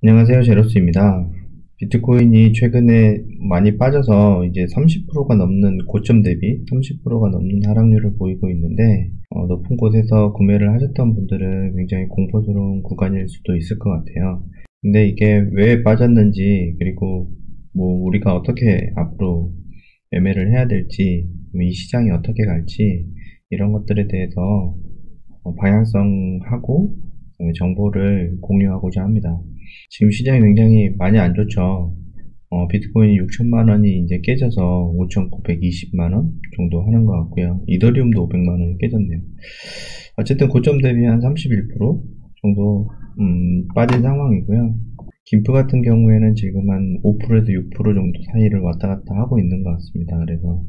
안녕하세요, 제로스입니다. 비트코인이 최근에 많이 빠져서 이제 30%가 넘는 고점 대비 30%가 넘는 하락률을 보이고 있는데, 높은 곳에서 구매를 하셨던 분들은 굉장히 공포스러운 구간일 수도 있을 것 같아요. 근데 이게 왜 빠졌는지, 그리고 뭐 우리가 어떻게 앞으로 매매를 해야 될지, 이 시장이 어떻게 갈지, 이런 것들에 대해서 방향성하고 정보를 공유하고자 합니다. 지금 시장이 굉장히 많이 안 좋죠. 비트코인이 6천만 원이 이제 깨져서 5,920만 원 정도 하는 것 같고요. 이더리움도 500만 원이 깨졌네요. 어쨌든 고점 대비 한 31% 정도 빠진 상황이고요. 김프 같은 경우에는 지금 한 5%에서 6% 정도 사이를 왔다 갔다 하고 있는 것 같습니다. 그래서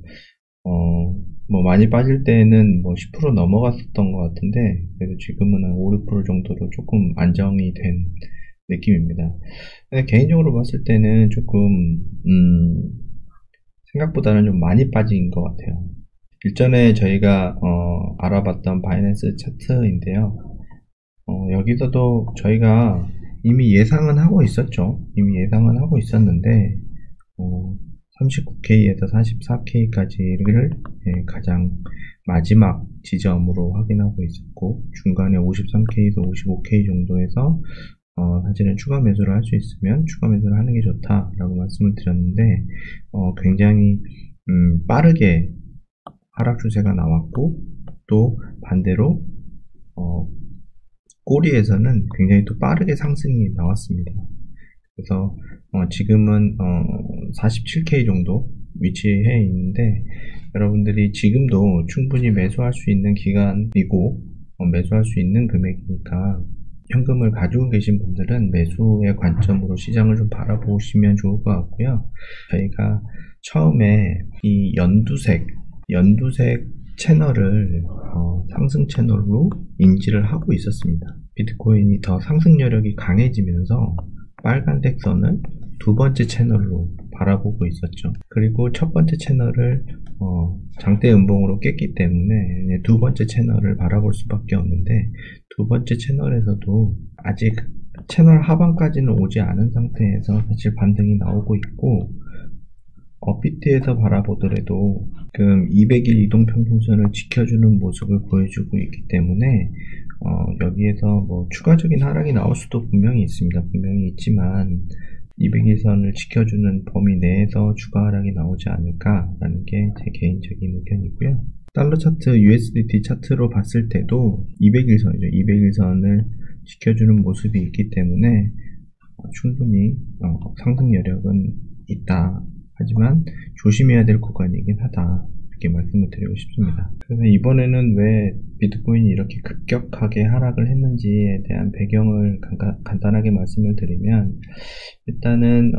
뭐 많이 빠질 때는 뭐 10% 넘어갔었던 것 같은데, 그래도 지금은 한 5, 6% 정도로 조금 안정이 된 느낌입니다. 근데 개인적으로 봤을 때는 조금, 생각보다는 좀 많이 빠진 것 같아요. 일전에 저희가, 알아봤던 바이낸스 차트인데요. 여기서도 저희가 이미 예상은 하고 있었죠. 이미 예상은 하고 있었는데, 39K에서 44K까지를 가장 마지막 지점으로 확인하고 있었고, 중간에 53K에서 55K 정도에서 사실은 추가 매수를 할 수 있으면 추가 매수를 하는 게 좋다라고 말씀을 드렸는데, 굉장히 빠르게 하락 추세가 나왔고, 또 반대로 꼬리에서는 굉장히 또 빠르게 상승이 나왔습니다. 그래서 지금은 47K 정도 위치해 있는데, 여러분들이 지금도 충분히 매수할 수 있는 기간이고 매수할 수 있는 금액이니까, 현금을 가지고 계신 분들은 매수의 관점으로 시장을 좀 바라보시면 좋을 것 같고요. 저희가 처음에 이 연두색 채널을 상승 채널로 인지를 하고 있었습니다. 비트코인이 더 상승 여력이 강해지면서 빨간색 선을 두 번째 채널로 바라보고 있었죠. 그리고 첫 번째 채널을 장대 음봉으로 깼기 때문에 두 번째 채널을 바라볼 수밖에 없는데, 두 번째 채널에서도 아직 채널 하반까지는 오지 않은 상태에서 사실 반등이 나오고 있고, 업비트에서 바라보더라도 지금 200일 이동평균선을 지켜주는 모습을 보여주고 있기 때문에 여기에서 뭐 추가적인 하락이 나올 수도 분명히 있습니다. 분명히 있지만 200일선을 지켜주는 범위 내에서 추가 하락이 나오지 않을까라는 게 제 개인적인 의견이고요. 달러 차트, USDT 차트로 봤을 때도 200일선이죠. 200일선을 지켜주는 모습이 있기 때문에 충분히 상승 여력은 있다. 하지만 조심해야 될 구간이긴 하다, 이렇게 말씀을 드리고 싶습니다. 그래서 이번에는 왜 비트코인이 이렇게 급격하게 하락을 했는지에 대한 배경을 간단하게 말씀을 드리면, 일단은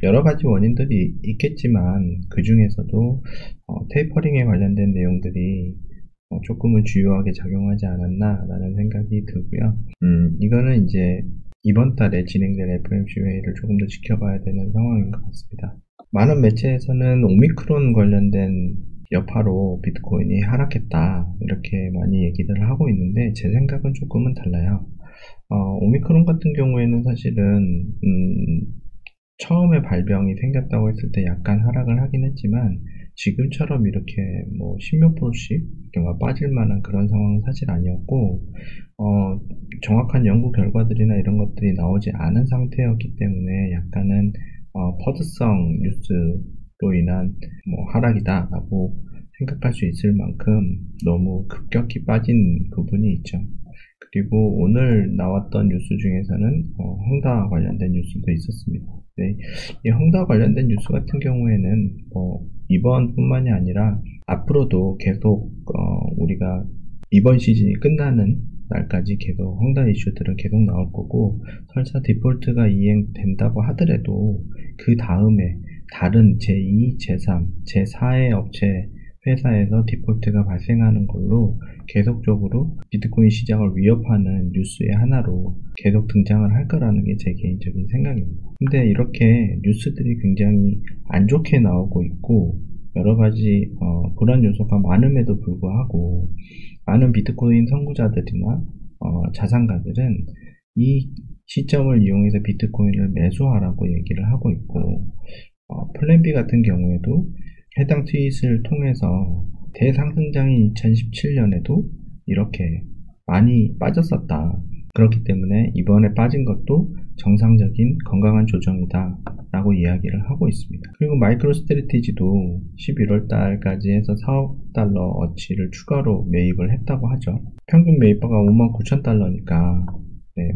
여러 가지 원인들이 있겠지만 그 중에서도 테이퍼링에 관련된 내용들이 조금은 주요하게 작용하지 않았나라는 생각이 들고요. 이거는 이제 이번 달에 진행될 FOMC 회의를 조금 더 지켜봐야 되는 상황인 것 같습니다. 많은 매체에서는 오미크론 관련된 여파로 비트코인이 하락했다, 이렇게 많이 얘기들을 하고 있는데, 제 생각은 조금은 달라요. 오미크론 같은 경우에는 사실은 처음에 발병이 생겼다고 했을 때 약간 하락을 하긴 했지만, 지금처럼 이렇게 뭐 10몇 프로씩 빠질 만한 그런 상황은 사실 아니었고, 정확한 연구 결과들이나 이런 것들이 나오지 않은 상태였기 때문에 약간은 퍼드성 뉴스로 인한 뭐 하락이다라고 생각할 수 있을 만큼 너무 급격히 빠진 부분이 있죠. 그리고 오늘 나왔던 뉴스 중에서는 헝다 관련된 뉴스도 있었습니다. 네, 이 헝다 관련된 뉴스 같은 경우에는 이번뿐만이 아니라 앞으로도 계속 우리가 이번 시즌이 끝나는 날까지 계속 헝다 이슈들은 계속 나올 거고, 설사 디폴트가 이행된다고 하더라도 그 다음에 다른 제2, 제3, 제4의 업체 회사에서 디폴트가 발생하는 걸로 계속적으로 비트코인 시장을 위협하는 뉴스의 하나로 계속 등장을 할 거라는 게 제 개인적인 생각입니다. 근데 이렇게 뉴스들이 굉장히 안 좋게 나오고 있고, 여러 가지 불안 요소가 많음에도 불구하고 많은 비트코인 선구자들이나 자산가들은 이 시점을 이용해서 비트코인을 매수하라고 얘기를 하고 있고, 플랜 B 같은 경우에도 해당 트윗을 통해서 대상승장인 2017년에도 이렇게 많이 빠졌었다. 그렇기 때문에 이번에 빠진 것도 정상적인 건강한 조정이다 라고 이야기를 하고 있습니다. 그리고 마이크로 스트래티지도 11월 달까지 해서 4억 달러 어치를 추가로 매입을 했다고 하죠. 평균 매입가가 59,000달러니까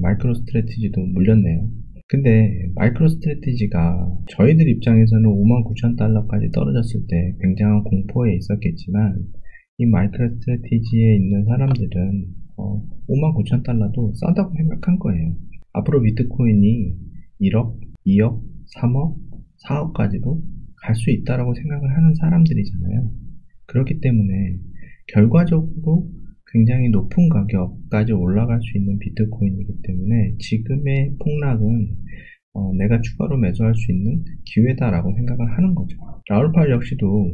마이크로 스트래티지도 물렸네요. 근데 마이크로 스트래티지가 저희들 입장에서는 59,000달러까지 떨어졌을 때 굉장한 공포에 있었겠지만, 이 마이크로 스트래티지에 있는 사람들은 59,000달러도 싸다고 생각한 거예요. 앞으로 비트코인이 1억, 2억, 3억, 4억까지도 갈 수 있다라고 생각을 하는 사람들이잖아요. 그렇기 때문에 결과적으로 굉장히 높은 가격까지 올라갈 수 있는 비트코인이기 때문에 지금의 폭락은 내가 추가로 매수할 수 있는 기회다라고 생각을 하는 거죠. 라울팔 역시도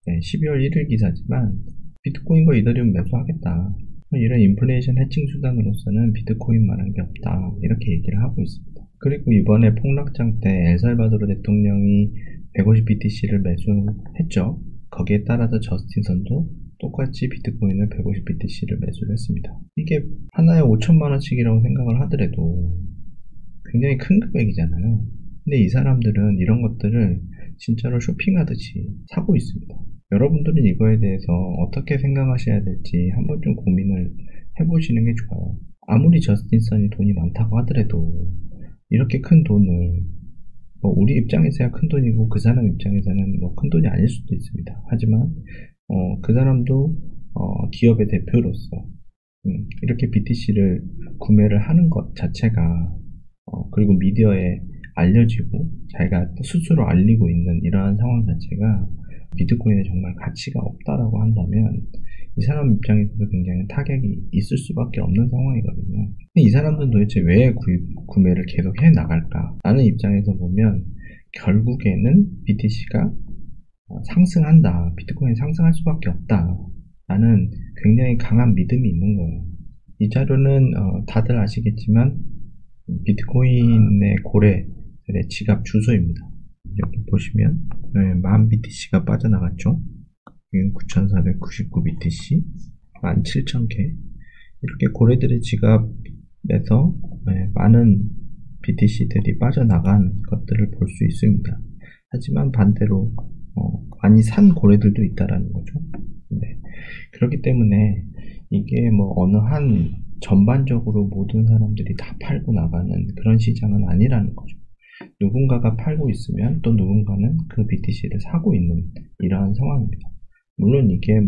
12월 1일 기사지만 비트코인과 이더리움 매수하겠다. 이런 인플레이션 해칭 수단으로서는 비트코인만한 게 없다. 이렇게 얘기를 하고 있습니다. 그리고 이번에 폭락장 때 엘살바도르 대통령이 150BTC를 매수했죠. 거기에 따라서 저스틴 선도 똑같이 비트코인을 150BTC를 매수를 했습니다. 이게 하나에 5천만원씩이라고 생각을 하더라도 굉장히 큰 금액이잖아요. 근데 이 사람들은 이런 것들을 진짜로 쇼핑하듯이 사고 있습니다. 여러분들은 이거에 대해서 어떻게 생각하셔야 될지 한번 좀 고민을 해보시는 게 좋아요. 아무리 저스틴 선이 돈이 많다고 하더라도 이렇게 큰 돈을 우리 입장에서야 큰 돈이고 그 사람 입장에서는 큰 돈이 아닐 수도 있습니다. 하지만 그 사람도 기업의 대표로서 이렇게 BTC를 구매를 하는 것 자체가 그리고 미디어에 알려지고 자기가 스스로 알리고 있는 이러한 상황 자체가 비트코인에 정말 가치가 없다라고 한다면 이 사람 입장에서도 굉장히 타격이 있을 수밖에 없는 상황이거든요. 근데 이 사람들은 도대체 왜 구매를 계속 해 나갈까? 라는 입장에서 보면 결국에는 BTC가 상승한다. 비트코인이 상승할 수밖에 없다. 라는 굉장히 강한 믿음이 있는 거예요. 이 자료는 다들 아시겠지만 비트코인의 고래들의 지갑 주소입니다. 여기 보시면 10,000BTC가 빠져나갔죠. 9,499BTC, 17,000개 이렇게 고래들의 지갑에서 많은 BTC들이 빠져나간 것들을 볼 수 있습니다. 하지만 반대로 많이 산 고래들도 있다라는 거죠. 네. 그렇기 때문에 이게 어느 한 전반적으로 모든 사람들이 다 팔고 나가는 그런 시장은 아니라는 거죠. 누군가가 팔고 있으면 또 누군가는 그 BTC를 사고 있는 이러한 상황입니다. 물론 이게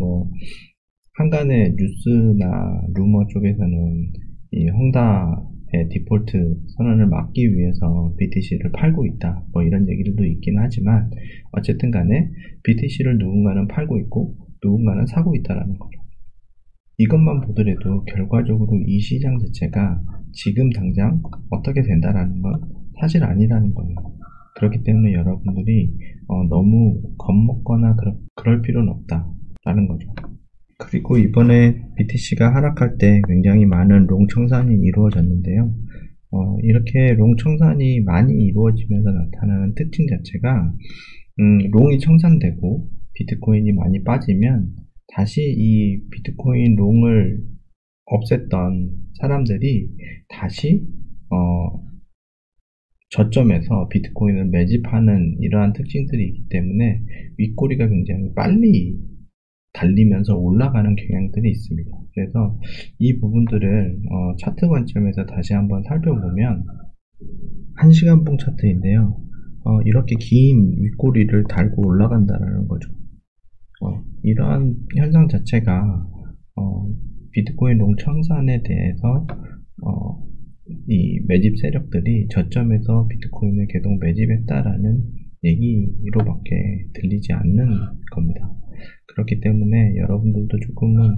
한간의 뉴스나 루머 쪽에서는 이 헝다의 디폴트 선언을 막기 위해서 BTC를 팔고 있다 이런 얘기들도 있긴 하지만 어쨌든 간에 BTC를 누군가는 팔고 있고 누군가는 사고 있다라는 거죠. 이것만 보더라도 결과적으로 이 시장 자체가 지금 당장 어떻게 된다라는 건 사실 아니라는 거예요. 그렇기 때문에 여러분들이 너무 겁먹거나 그럴 필요는 없다라는 거죠. 그리고 이번에 BTC가 하락할 때 굉장히 많은 롱 청산이 이루어졌는데요. 이렇게 롱 청산이 많이 이루어지면서 나타나는 특징 자체가 롱이 청산되고 비트코인이 많이 빠지면 다시 이 비트코인 롱을 없앴던 사람들이 다시 저점에서 비트코인을 매집하는 이러한 특징들이 있기 때문에 윗꼬리가 굉장히 빨리 달리면서 올라가는 경향들이 있습니다. 그래서 이 부분들을 차트 관점에서 다시 한번 살펴보면 1시간봉 차트인데요. 이렇게 긴 윗꼬리를 달고 올라간다는 거죠. 이러한 현상 자체가 비트코인 롱 청산에 대해서 이 매집 세력들이 저점에서 비트코인을 계속 매집했다라는 얘기로밖에 들리지 않는 겁니다. 그렇기 때문에 여러분들도 조금은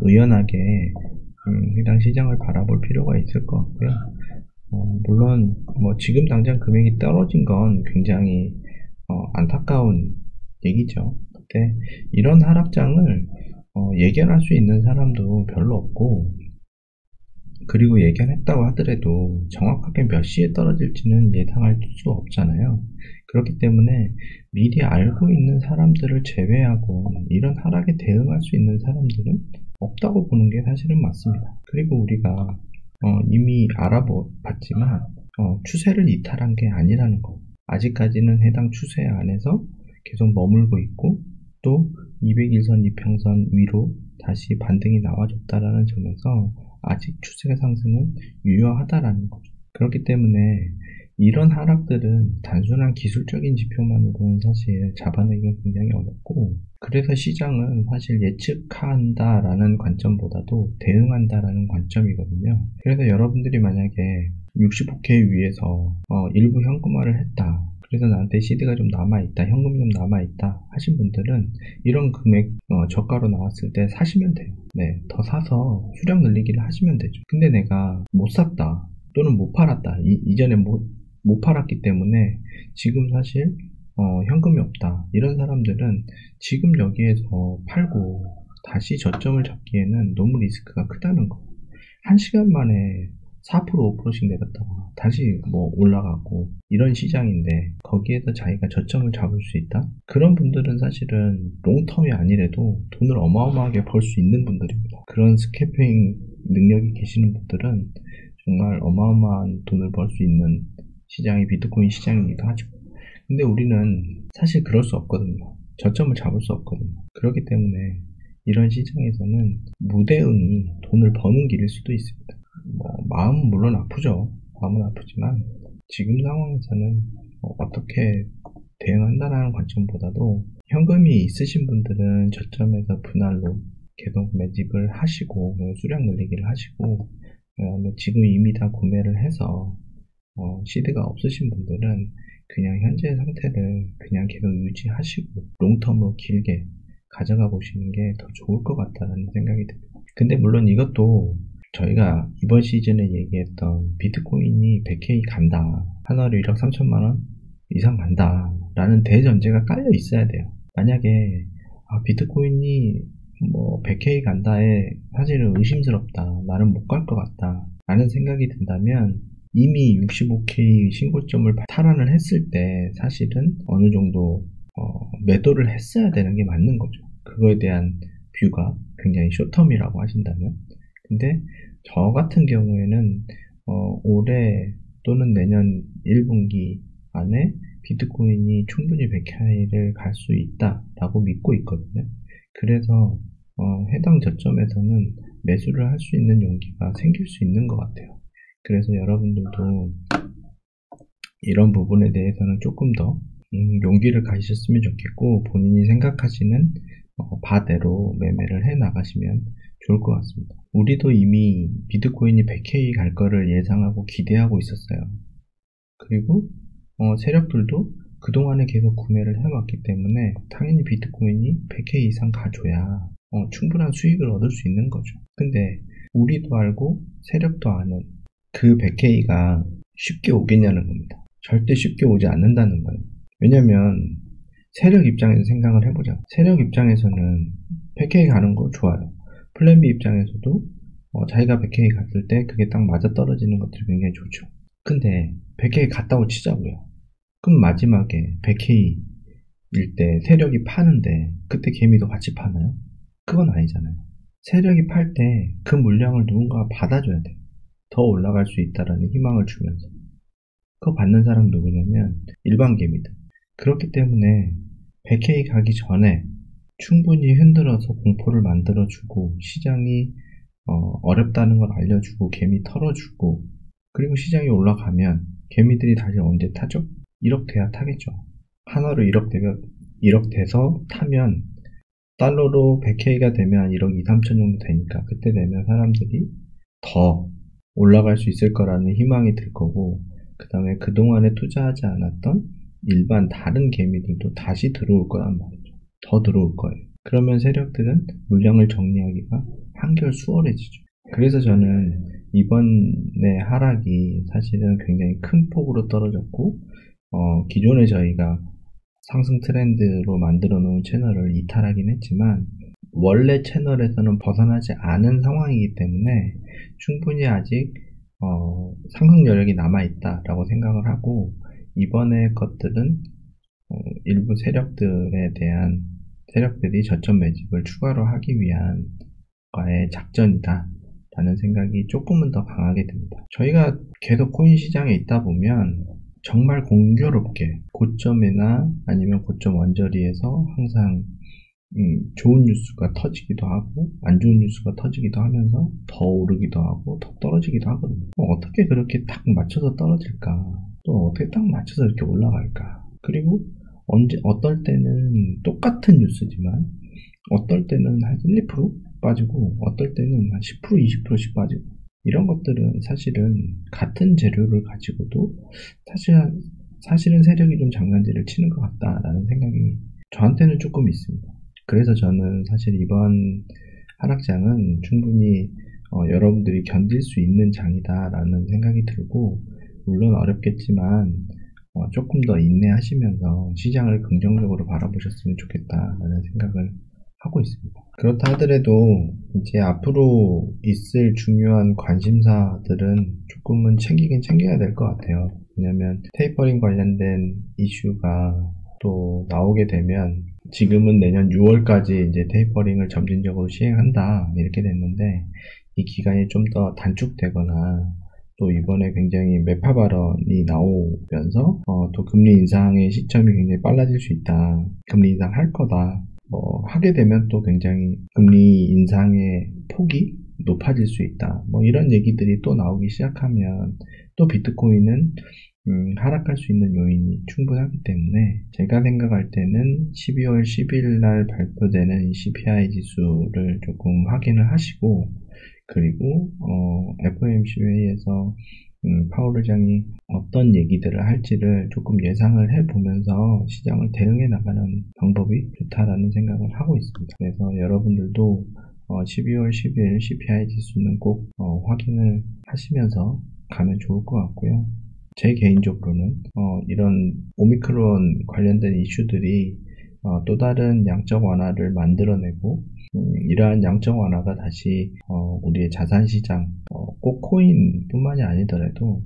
의연하게 해당 시장을 바라볼 필요가 있을 것 같고요. 물론 지금 당장 금액이 떨어진 건 굉장히 안타까운 얘기죠. 근데 이런 하락장을 예견할 수 있는 사람도 별로 없고 그리고 예견했다고 하더라도 정확하게 몇 시에 떨어질지는 예상할 수 없잖아요. 그렇기 때문에 미리 알고 있는 사람들을 제외하고 이런 하락에 대응할 수 있는 사람들은 없다고 보는 게 사실은 맞습니다. 그리고 우리가 이미 알아봤지만 추세를 이탈한 게 아니라는 거. 아직까지는 해당 추세 안에서 계속 머물고 있고 또 200일선 이평선 위로 다시 반등이 나와줬다라는 점에서 아직 추세 상승은 유효하다라는 거죠. 그렇기 때문에 이런 하락들은 단순한 기술적인 지표만으로는 사실 잡아내기가 굉장히 어렵고, 그래서 시장은 사실 예측한다라는 관점보다도 대응한다라는 관점이거든요. 그래서 여러분들이 만약에 65K 위에서 일부 현금화를 했다, 그래서 나한테 시드가 좀 남아있다, 현금이 좀 남아있다 하신 분들은 이런 금액 저가로 나왔을 때 사시면 돼요. 네, 더 사서 수량 늘리기를 하시면 되죠. 근데 내가 못 샀다 또는 못 팔았다, 이전에 못 팔았기 때문에 지금 사실 현금이 없다, 이런 사람들은 지금 여기에서 팔고 다시 저점을 잡기에는 너무 리스크가 크다는 거. 1시간 만에 4% 5%씩 내렸다가 다시 올라가고 이런 시장인데 거기에서 자기가 저점을 잡을 수 있다? 그런 분들은 사실은 롱텀이 아니래도 돈을 어마어마하게 벌 수 있는 분들입니다. 그런 스캐핑 능력이 계시는 분들은 정말 어마어마한 돈을 벌 수 있는 시장이 비트코인 시장이기도 하죠. 근데 우리는 사실 그럴 수 없거든요. 저점을 잡을 수 없거든요. 그렇기 때문에 이런 시장에서는 무대응이 돈을 버는 길일 수도 있습니다. 마음은 물론 아프죠. 마음은 아프지만 지금 상황에서는 어떻게 대응한다는 관점보다도 현금이 있으신 분들은 저점에서 분할로 계속 매집을 하시고 수량 늘리기를 하시고, 지금 이미 다 구매를 해서 시드가 없으신 분들은 그냥 현재 상태를 그냥 계속 유지하시고 롱텀으로 길게 가져가 보시는 게 더 좋을 것 같다는 생각이 듭니다. 근데 물론 이것도 저희가 이번 시즌에 얘기했던 비트코인이 100K 간다, 하나로 1억 3천만 원 이상 간다 라는 대전제가 깔려 있어야 돼요. 만약에 비트코인이 100K 간다에 사실은 의심스럽다, 나는 못 갈 것 같다 라는 생각이 든다면 이미 65K 신고점을 탈환을 했을 때 사실은 어느 정도 매도를 했어야 되는 게 맞는 거죠. 그거에 대한 뷰가 굉장히 숏텀이라고 하신다면. 근데 저 같은 경우에는 올해 또는 내년 1분기 안에 비트코인이 충분히 100K를 갈 수 있다라고 믿고 있거든요. 그래서 해당 저점에서는 매수를 할 수 있는 용기가 생길 수 있는 것 같아요. 그래서 여러분들도 이런 부분에 대해서는 조금 더 용기를 가지셨으면 좋겠고, 본인이 생각하시는 바대로 매매를 해 나가시면 좋을 것 같습니다. 우리도 이미 비트코인이 100K 갈 거를 예상하고 기대하고 있었어요. 그리고 세력들도 그동안에 계속 구매를 해왔기 때문에 당연히 비트코인이 100K 이상 가줘야 충분한 수익을 얻을 수 있는 거죠. 근데 우리도 알고 세력도 아는 그 100K가 쉽게 오겠냐는 겁니다. 절대 쉽게 오지 않는다는 거예요. 왜냐면 세력 입장에서 생각을 해보자. 세력 입장에서는 100K 가는 거 좋아요. 플랜 B 입장에서도 자기가 100K 갔을 때 그게 딱 맞아 떨어지는 것들이 굉장히 좋죠. 근데 100K 갔다고 치자고요. 그럼 마지막에 100K일 때 세력이 파는데 그때 개미도 같이 파나요? 그건 아니잖아요. 세력이 팔 때 그 물량을 누군가가 받아줘야 돼요. 더 올라갈 수 있다라는 희망을 주면서. 그거 받는 사람 누구냐면 일반 개미들. 그렇기 때문에 100K 가기 전에 충분히 흔들어서 공포를 만들어주고 시장이 어렵다는 걸 알려주고 개미 털어주고, 그리고 시장이 올라가면 개미들이 다시 언제 타죠? 1억 돼야 타겠죠. 하나로 1억 돼서 타면 달러로 100K가 되면 1억 2, 3천 정도 되니까 그때 되면 사람들이 더 올라갈 수 있을 거라는 희망이 들 거고, 그 다음에 그동안에 투자하지 않았던 일반 다른 개미들도 다시 들어올 거란 말이죠. 더 들어올 거예요. 그러면 세력들은 물량을 정리하기가 한결 수월해지죠. 그래서 저는 이번에 하락이 사실은 굉장히 큰 폭으로 떨어졌고, 기존에 저희가 상승 트렌드로 만들어 놓은 채널을 이탈하긴 했지만 원래 채널에서는 벗어나지 않은 상황이기 때문에 충분히 아직 상승 여력이 남아있다라고 생각을 하고, 이번에 것들은 일부 세력들이 저점 매집을 추가로 하기 위한 과의 작전이다 라는 생각이 조금은 더 강하게 듭니다. 저희가 계속 코인 시장에 있다 보면 정말 공교롭게 고점이나 아니면 고점 원저리에서 항상 좋은 뉴스가 터지기도 하고 안 좋은 뉴스가 터지기도 하면서 더 오르기도 하고 더 떨어지기도 하거든요. 어떻게 그렇게 딱 맞춰서 떨어질까? 또 어떻게 딱 맞춰서 이렇게 올라갈까? 그리고 어떨 때는 똑같은 뉴스지만 어떨 때는 한 1, 2% 빠지고 어떨 때는 한 10%, 20%씩 빠지고, 이런 것들은 사실은 같은 재료를 가지고도 사실은 세력이 좀 장난질을 치는 것 같다라는 생각이 저한테는 조금 있습니다. 그래서 저는 사실 이번 하락장은 충분히 여러분들이 견딜 수 있는 장이다라는 생각이 들고, 물론 어렵겠지만 조금 더 인내하시면서 시장을 긍정적으로 바라보셨으면 좋겠다라는 생각을 하고 있습니다. 그렇다 하더라도 이제 앞으로 있을 중요한 관심사들은 조금은 챙기긴 챙겨야 될 것 같아요. 왜냐면 테이퍼링 관련된 이슈가 또 나오게 되면, 지금은 내년 6월까지 이제 테이퍼링을 점진적으로 시행한다 이렇게 됐는데, 이 기간이 좀 더 단축되거나 또 이번에 굉장히 매파 발언이 나오면서 또 금리 인상의 시점이 굉장히 빨라질 수 있다, 금리 인상할 거다, 하게 되면 또 굉장히 금리 인상의 폭이 높아질 수 있다, 이런 얘기들이 또 나오기 시작하면 또 비트코인은 하락할 수 있는 요인이 충분하기 때문에, 제가 생각할 때는 12월 10일 날 발표되는 CPI 지수를 조금 확인을 하시고, 그리고 FOMC 회의에서 파월 의장이 어떤 얘기들을 할지를 조금 예상을 해보면서 시장을 대응해 나가는 방법이 좋다라는 생각을 하고 있습니다. 그래서 여러분들도 12월 10일 CPI 지수는 꼭 확인을 하시면서 가면 좋을 것 같고요. 제 개인적으로는 이런 오미크론 관련된 이슈들이 또 다른 양적 완화를 만들어내고, 이러한 양적 완화가 다시 우리의 자산시장, 꼭 코인뿐만이 아니더라도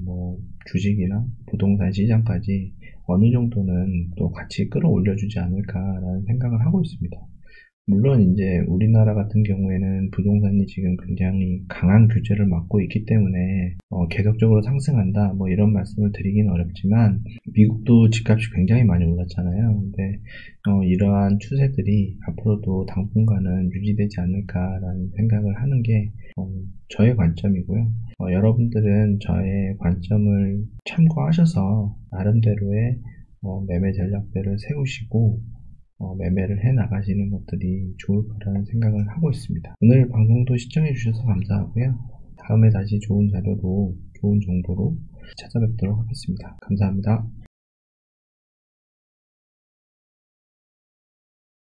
주식이나 부동산 시장까지 어느 정도는 또 같이 끌어올려주지 않을까라는 생각을 하고 있습니다. 물론 이제 우리나라 같은 경우에는 부동산이 지금 굉장히 강한 규제를 막고 있기 때문에 계속적으로 상승한다 이런 말씀을 드리긴 어렵지만, 미국도 집값이 굉장히 많이 올랐잖아요. 근데 이러한 추세들이 앞으로도 당분간은 유지되지 않을까라는 생각을 하는 게 저의 관점이고요. 여러분들은 저의 관점을 참고하셔서 나름대로의 매매 전략들을 세우시고 매매를 해 나가시는 것들이 좋을 거라는 생각을 하고 있습니다. 오늘 방송도 시청해 주셔서 감사하고요. 다음에 다시 좋은 자료로, 좋은 정보로 찾아뵙도록 하겠습니다. 감사합니다.